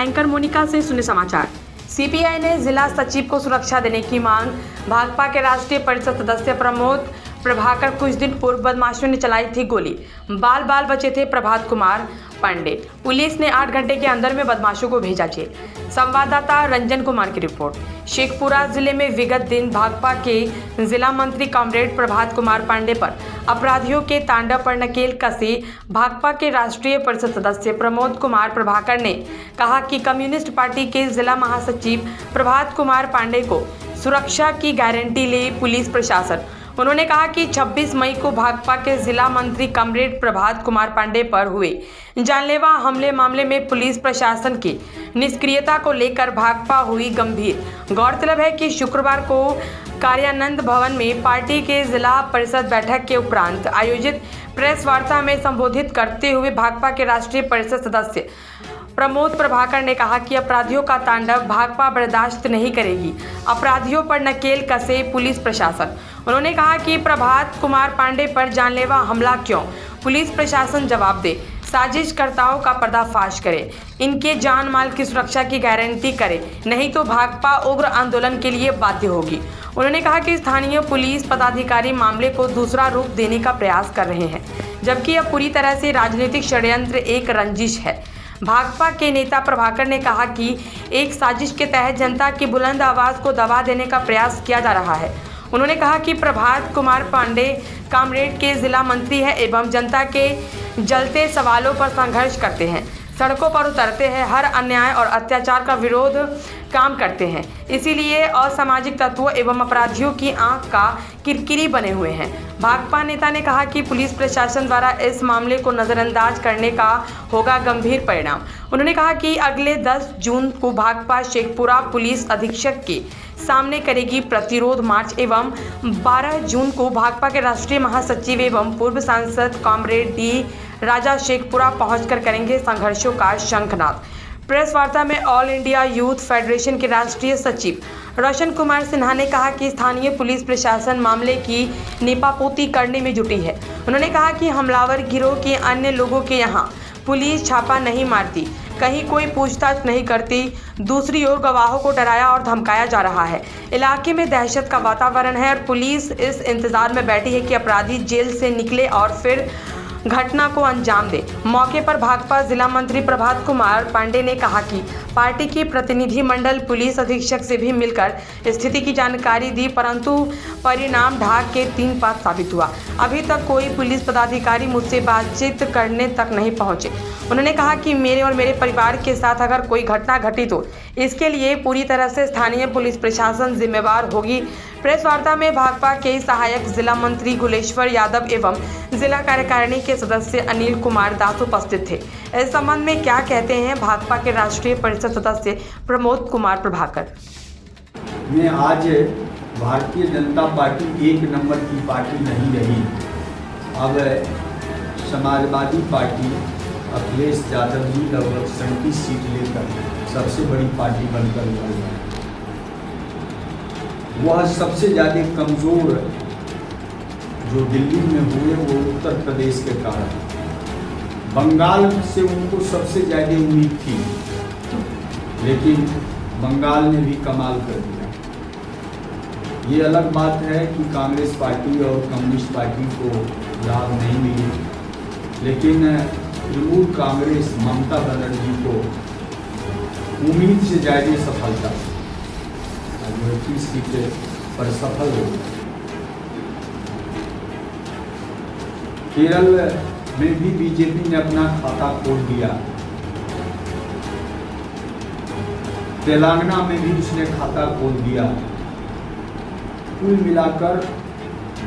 Anchor Monika से सुने समाचार। सीपीआई ने जिला सचिव को सुरक्षा देने की मांग। भाकपा के राष्ट्रीय परिषद सदस्य प्रमोद प्रभाकर कुछ दिन पूर्व बदमाशों ने चलाई थी गोली। बाल बाल बचे थे प्रभात कुमार पांडे। पुलिस ने 8 घंटे के अंदर में बदमाशों को भेजा जेल। संवाददाता रंजन कुमार की रिपोर्ट। शेखपुरा जिले में विगत दिन भाकपा के जिला मंत्री कॉमरेड प्रभात कुमार पांडे पर अपराधियों के तांडव पर नकेल कसी। भाकपा के राष्ट्रीय परिषद सदस्य प्रमोद कुमार प्रभाकर ने कहा कि कम्युनिस्ट पार्टी के जिला महासचिव प्रभात कुमार पांडे को सुरक्षा की गारंटी ले पुलिस प्रशासन। उन्होंने कहा कि 26 मई को भाकपा के जिला मंत्री कॉमरेड प्रभात कुमार पांडे पर हुए जानलेवा हमले मामले में पुलिस प्रशासन की निष्क्रियता को लेकर भाकपा हुई गंभीर। गौरतलब है कि शुक्रवार को कार्यानंद भवन में पार्टी के जिला परिषद बैठक के उपरांत आयोजित प्रेस वार्ता में संबोधित करते हुए भाकपा के राष्ट्रीय परिषद सदस्य प्रमोद प्रभाकर ने कहा कि अपराधियों का तांडव भाकपा बर्दाश्त नहीं करेगी। अपराधियों पर नकेल कसे पुलिस प्रशासन। उन्होंने कहा कि प्रभात कुमार पांडे पर जानलेवा हमला क्यों, पुलिस प्रशासन जवाब दे। साजिशकर्ताओं का पर्दाफाश करे, इनके जान माल की सुरक्षा की गारंटी करे, नहीं तो भाकपा उग्र आंदोलन के लिए बाध्य होगी। उन्होंने कहा कि स्थानीय पुलिस पदाधिकारी मामले को दूसरा रूप देने का प्रयास कर रहे हैं, जबकि यह पूरी तरह से राजनीतिक षड्यंत्र एक रंजिश है। भाकपा के नेता प्रभाकर ने कहा कि एक साजिश के तहत जनता की बुलंद आवाज़ को दबा देने का प्रयास किया जा रहा है। उन्होंने कहा कि प्रभात कुमार पांडे कॉमरेड के जिला मंत्री है एवं जनता के जलते सवालों पर संघर्ष करते हैं, सड़कों पर उतरते हैं, हर अन्याय और अत्याचार का विरोध काम करते हैं। इसीलिए असामाजिक तत्वों एवं अपराधियों की आंख का किरकिरी बने हुए हैं। भाकपा नेता ने कहा कि पुलिस प्रशासन द्वारा इस मामले को नज़रअंदाज करने का होगा गंभीर परिणाम। उन्होंने कहा कि अगले 10 जून को भाकपा शेखपुरा पुलिस अधीक्षक के सामने करेगी प्रतिरोध मार्च एवं 12 जून को भाकपा के राष्ट्रीय महासचिव एवं पूर्व सांसद कॉमरेड डी राजा शेखपुरा पहुंचकर करेंगे संघर्षों का शंखनाद। प्रेस वार्ता में ऑल इंडिया यूथ फेडरेशन के राष्ट्रीय सचिव रोशन कुमार सिन्हा ने कहा कि स्थानीय पुलिस प्रशासन मामले की नीपापोती करने में जुटी है। उन्होंने कहा कि हमलावर गिरोह के अन्य लोगों के यहाँ पुलिस छापा नहीं मारती, कहीं कोई पूछताछ नहीं करती। दूसरी ओर गवाहों को डराया और धमकाया जा रहा है। इलाके में दहशत का वातावरण है और पुलिस इस इंतजार में बैठी है कि अपराधी जेल से निकले और फिर घटना को अंजाम दे। मौके पर भाकपा जिला मंत्री प्रभात कुमार पांडे ने कहा कि पार्टी की प्रतिनिधि मंडल पुलिस अधीक्षक से भी मिलकर स्थिति की जानकारी दी, परंतु परिणाम ढाक के 3 पात साबित हुआ। अभी तक कोई पुलिस पदाधिकारी मुझसे बातचीत करने तक नहीं पहुंचे। उन्होंने कहा कि मेरे और मेरे परिवार के साथ अगर कोई घटना घटी तो इसके लिए पूरी तरह से स्थानीय पुलिस प्रशासन जिम्मेवार होगी। प्रेस वार्ता में भाकपा के सहायक जिला मंत्री गुलेश्वर यादव एवं जिला कार्यकारिणी के सदस्य अनिल कुमार दास उपस्थित थे। इस संबंध में क्या कहते हैं भाकपा के राष्ट्रीय परिषद सदस्य प्रमोद कुमार प्रभाकर। मैं आज भारतीय जनता पार्टी 1 नंबर की पार्टी नहीं रही। अब समाजवादी पार्टी अखिलेश यादव जी लगभग 37 सीट लेकर सबसे बड़ी पार्टी बनकर उभरी है। वह सबसे ज़्यादा कमज़ोर जो दिल्ली में हुए वो उत्तर प्रदेश के कारण। बंगाल से उनको सबसे ज़्यादा उम्मीद थी, लेकिन बंगाल ने भी कमाल कर दिया। ये अलग बात है कि कांग्रेस पार्टी और कम्युनिस्ट पार्टी को लाभ नहीं मिली, लेकिन तृणमूल कांग्रेस ममता बनर्जी को उम्मीद से ज़्यादा सफलता 30 सीटें पर सफल हो। केरल में भी बीजेपी ने अपना खाता खोल दिया। तेलंगाना में भी उसने खाता खोल दिया। कुल मिलाकर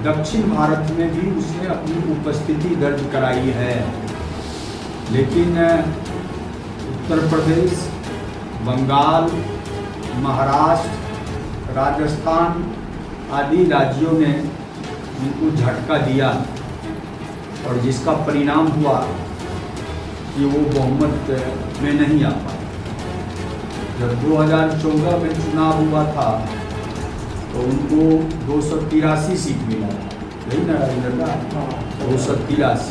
दक्षिण भारत में भी उसने अपनी उपस्थिति दर्ज कराई है। लेकिन उत्तर प्रदेश, बंगाल, महाराष्ट्र, राजस्थान आदि राज्यों ने उनको झटका दिया और जिसका परिणाम हुआ कि वो बहुमत में नहीं आ पाए। जब 2014 में चुनाव हुआ था तो उनको 283 सीट मिला, यही ना राजेंद्र का 283।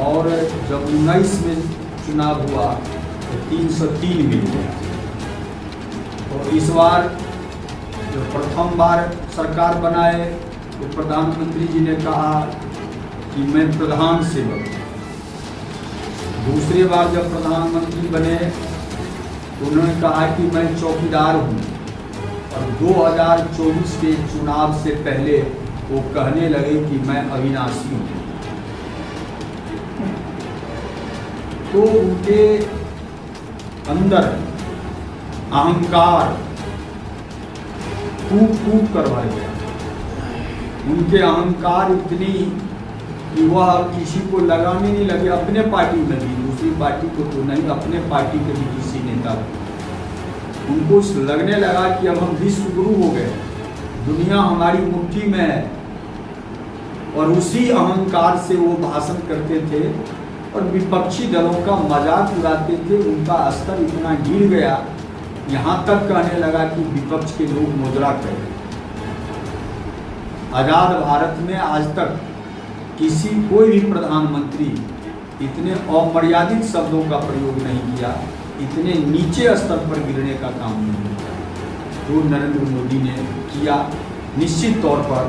और जब 19 में चुनाव हुआ तो 303 मिल गया। तो इस बार जो प्रथम बार सरकार बनाए तो प्रधानमंत्री जी ने कहा कि मैं प्रधान सेवक हूँ। दूसरी बार जब प्रधानमंत्री बने तो उन्होंने कहा कि मैं चौकीदार हूँ। और 2024 के चुनाव से पहले वो कहने लगे कि मैं अविनाशी हूँ। तो उनके अंदर अहंकार टूट कर भर गया। उनके अहंकार इतनी कि वह किसी को लगाने नहीं लगे, अपने पार्टी में भी, दूसरी पार्टी को तो नहीं, अपने पार्टी के भी किसी नेता को उनको लगने लगा कि अब हम विश्व गुरु हो गए, दुनिया हमारी मुट्ठी में है। और उसी अहंकार से वो भाषण करते थे और विपक्षी दलों का मजाक उड़ाते थे। उनका स्तर इतना गिर गया, यहाँ तक कहने लगा कि विपक्ष के लोग मुजरा करें। आज़ाद भारत में आज तक कोई भी प्रधानमंत्री इतने अमर्यादित शब्दों का प्रयोग नहीं किया, इतने नीचे स्तर पर गिरने का काम नहीं किया जो नरेंद्र मोदी ने किया। निश्चित तौर पर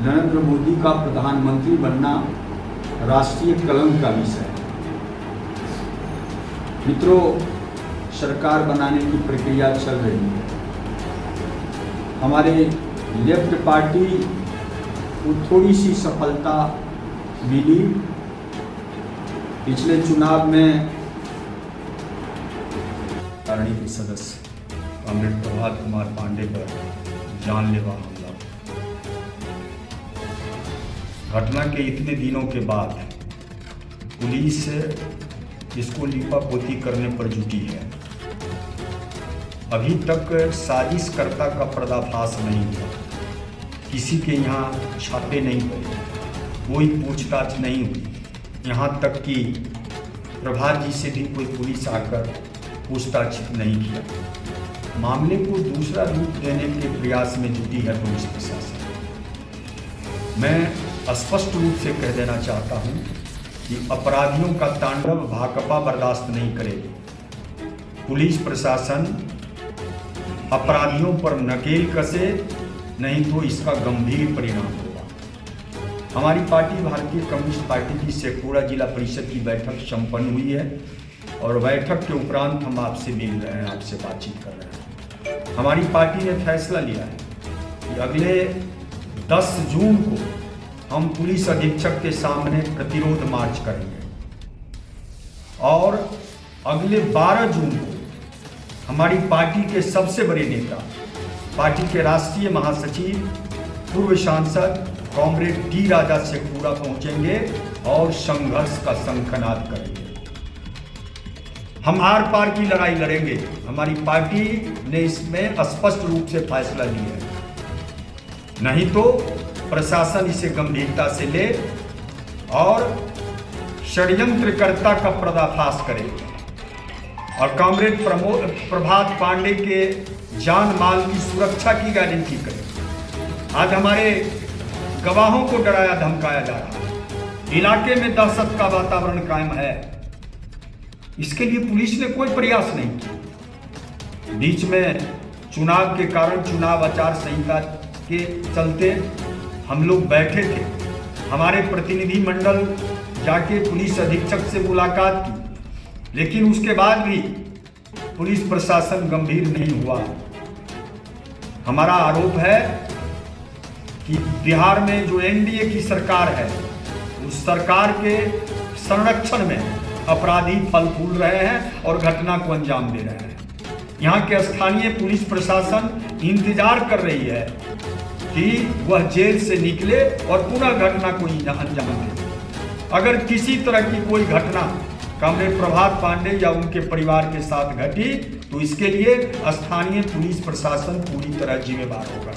नरेंद्र मोदी का प्रधानमंत्री बनना राष्ट्रीय कलंक का विषय है। मित्रों, सरकार बनाने की प्रक्रिया चल रही है। हमारे लेफ्ट पार्टी को थोड़ी सी सफलता मिली। पिछले चुनाव में कारणी के सदस्य कॉमरेड प्रभात कुमार पांडे पर जानलेवा हमला। घटना के इतने दिनों के बाद पुलिस इसको लिपापोती करने पर जुटी है। अभी तक साजिशकर्ता का पर्दाफाश नहीं हुआ, किसी के यहाँ छापे नहीं पड़े, कोई पूछताछ नहीं हुई। यहाँ तक कि प्रभात जी से भी कोई पुलिस आकर पूछताछ नहीं किया। मामले को दूसरा रूप देने के प्रयास में जुटी है पुलिस प्रशासन। मैं स्पष्ट रूप से कह देना चाहता हूँ कि अपराधियों का तांडव भाकपा बर्दाश्त नहीं करेगी। पुलिस प्रशासन अपराधियों पर नकेल कसे, नहीं तो इसका गंभीर परिणाम होगा। हमारी पार्टी भारतीय कम्युनिस्ट पार्टी की शेखपुरा जिला परिषद की बैठक संपन्न हुई है और बैठक के उपरांत हम आपसे मिल रहे हैं, आपसे बातचीत कर रहे हैं। हमारी पार्टी ने फैसला लिया है कि अगले 10 जून को हम पुलिस अधीक्षक के सामने प्रतिरोध मार्च करेंगे और अगले 12 जून को हमारी पार्टी के सबसे बड़े नेता, पार्टी के राष्ट्रीय महासचिव, पूर्व सांसद कॉमरेड डी राजा शेखपुरा पहुंचेंगे और संघर्ष का शंखनाद करेंगे। हम आर पार की लड़ाई लड़ेंगे। हमारी पार्टी ने इसमें स्पष्ट रूप से फैसला लिया है, नहीं तो प्रशासन इसे गंभीरता से ले और षड्यंत्रकर्ता का पर्दाफाश करेगा और कॉमरेड प्रभात पांडे के जान माल की सुरक्षा की गारंटी करें। आज हमारे गवाहों को डराया धमकाया जा रहा है, इलाके में दहशत का वातावरण कायम है। इसके लिए पुलिस ने कोई प्रयास नहीं किया। बीच में चुनाव के कारण, चुनाव आचार संहिता के चलते हम लोग बैठे थे। हमारे प्रतिनिधि मंडल जाके पुलिस अधीक्षक से मुलाकात की, लेकिन उसके बाद भी पुलिस प्रशासन गंभीर नहीं हुआ। हमारा आरोप है कि बिहार में जो एनडीए की सरकार है, उस सरकार के संरक्षण में अपराधी फल फूल रहे हैं और घटना को अंजाम दे रहे हैं। यहाँ के स्थानीय पुलिस प्रशासन इंतजार कर रही है कि वह जेल से निकले और पुनः घटना को अंजाम दे। अगर किसी तरह की कोई घटना कॉमरेड प्रभात पांडे या उनके परिवार के साथ घटी तो इसके लिए स्थानीय पुलिस प्रशासन पूरी तरह जिम्मेदार होगा।